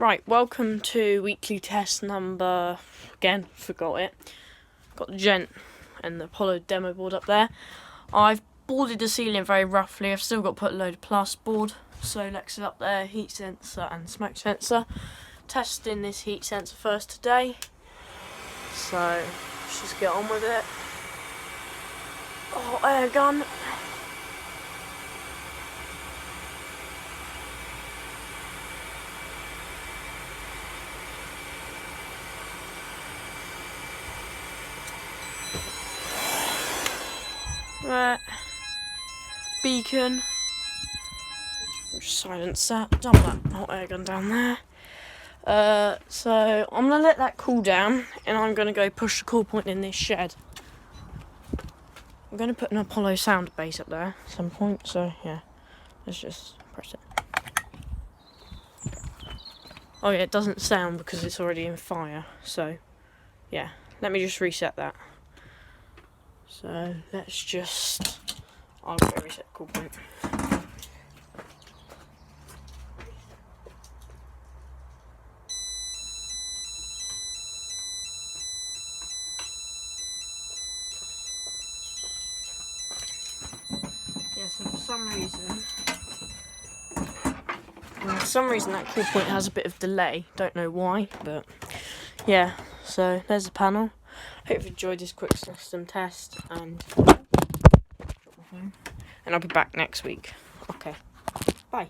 Right, welcome to weekly test number, again, forgot it. Got the Gent and the Apollo demo board up there. I've boarded the ceiling very roughly. I've still got to put a load of plasterboard. Solex is up there, heat sensor and smoke sensor. Testing this heat sensor first today. So, let's just get on with it. Hot air gun. Right, beacon, just silence that, dump that hot air gun down there. So I'm going to let that cool down and I'm going to go push the cool point in this shed. I'm going to put an Apollo sound base up there at some point, so yeah, let's just press it. Oh yeah, it doesn't sound because it's already in fire, so yeah, let me just reset that. So let's just, I'll go reset the cool point. Yeah, so for some reason that cool point has a bit of delay, don't know why, but yeah, so there's the panel. Hope you've enjoyed this quick system test, and I'll be back next week. Okay, bye.